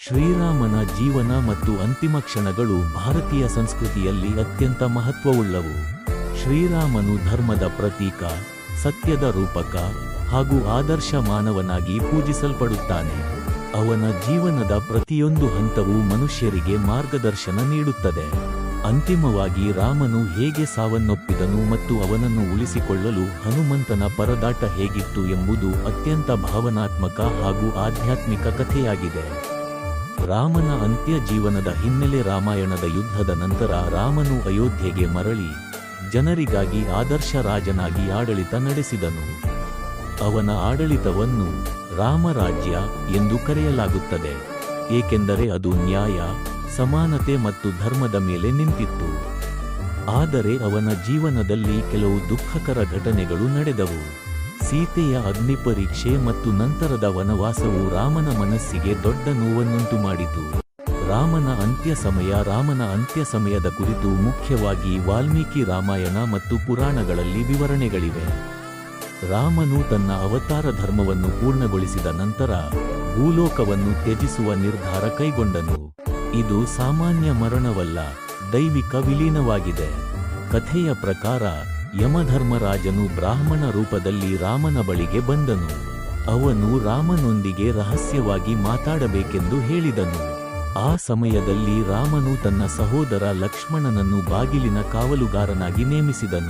ಶ್ರೀರಾಮನ ಜೀವನ ಮತ್ತು ಅಂತಿಮ ಕ್ಷಣಗಳು ಭಾರತೀಯ ಸಂಸ್ಕೃತಿಯಲ್ಲಿ ಅತ್ಯಂತ ಮಹತ್ವವುಳ್ಳವು. ಶ್ರೀರಾಮನು ಧರ್ಮದ ಪ್ರತೀಕ, ಸತ್ಯದ ರೂಪಕ ಹಾಗೂ ಆದರ್ಶ ಮಾನವನಾಗಿ ಪೂಜಿಸಲ್ಪಡುತ್ತಾನೆ. ಅವನ ಜೀವನದ ಪ್ರತಿಯೊಂದು ಹಂತವೂ ಮನುಷ್ಯರಿಗೆ ಮಾರ್ಗದರ್ಶನ ನೀಡುತ್ತದೆ. ಅಂತಿಮವಾಗಿ ರಾಮನು ಹೇಗೆ ಸಾವನ್ನಪ್ಪಿದನು ಮತ್ತು ಅವನನ್ನು ಉಳಿಸಿಕೊಳ್ಳಲು ಹನುಮಂತನ ಪರದಾಟ ಹೇಗಿತ್ತು ಎಂಬುದು ಅತ್ಯಂತ ಭಾವನಾತ್ಮಕ ಹಾಗೂ ಆಧ್ಯಾತ್ಮಿಕ ಕಥೆಯಾಗಿದೆ. ರಾಮನ ಅಂತ್ಯ ಜೀವನದ ಹಿನ್ನೆಲೆ. ರಾಮಾಯಣದ ಯುದ್ಧದ ನಂತರ ರಾಮನು ಅಯೋಧ್ಯೆಗೆ ಮರಳಿ ಜನರಿಗಾಗಿ ಆದರ್ಶ ರಾಜನಾಗಿ ಆಡಳಿತ ನಡೆಸಿದನು. ಅವನ ಆಡಳಿತವನ್ನು ರಾಮರಾಜ್ಯ ಎಂದು ಕರೆಯಲಾಗುತ್ತದೆ, ಏಕೆಂದರೆ ಅದು ನ್ಯಾಯ, ಸಮಾನತೆ ಮತ್ತು ಧರ್ಮದ ಮೇಲೆ ನಿಂತಿತ್ತು. ಆದರೆ ಅವನ ಜೀವನದಲ್ಲಿ ಕೆಲವು ದುಃಖಕರ ಘಟನೆಗಳು ನಡೆದವು. ಸೀತೆಯ ಅಗ್ನಿಪರೀಕ್ಷೆ ಮತ್ತು ನಂತರದ ವನವಾಸವು ರಾಮನ ಮನಸ್ಸಿಗೆ ದೊಡ್ಡ ನೋವನ್ನುಂಟು ಮಾಡಿತು. ರಾಮನ ಅಂತ್ಯ ಸಮಯದ ಕುರಿತು ಮುಖ್ಯವಾಗಿ ವಾಲ್ಮೀಕಿ ರಾಮಾಯಣ ಮತ್ತು ಪುರಾಣಗಳಲ್ಲಿ ವಿವರಣೆಗಳಿವೆ. ರಾಮನು ತನ್ನ ಅವತಾರ ಧರ್ಮವನ್ನು ಪೂರ್ಣಗೊಳಿಸಿದ ನಂತರ ಭೂಲೋಕವನ್ನು ತ್ಯಜಿಸುವ ನಿರ್ಧಾರ ಕೈಗೊಂಡನು. ಇದು ಸಾಮಾನ್ಯ ಮರಣವಲ್ಲ, ದೈವಿಕ ವಿಲೀನವಾಗಿದೆ. ಕಥೆಯ ಪ್ರಕಾರ ಯಮಧರ್ಮರಾಜನು ಬ್ರಾಹ್ಮಣ ರೂಪದಲ್ಲಿ ರಾಮನ ಬಳಿಗೆ ಬಂದನು. ಅವನು ರಾಮನೊಂದಿಗೆ ರಹಸ್ಯವಾಗಿ ಮಾತಾಡಬೇಕೆಂದು ಹೇಳಿದನು. ಆ ಸಮಯದಲ್ಲಿ ರಾಮನು ತನ್ನ ಸಹೋದರ ಲಕ್ಷ್ಮಣನನ್ನು ಬಾಗಿಲಿನ ಕಾವಲುಗಾರನಾಗಿ ನೇಮಿಸಿದನು.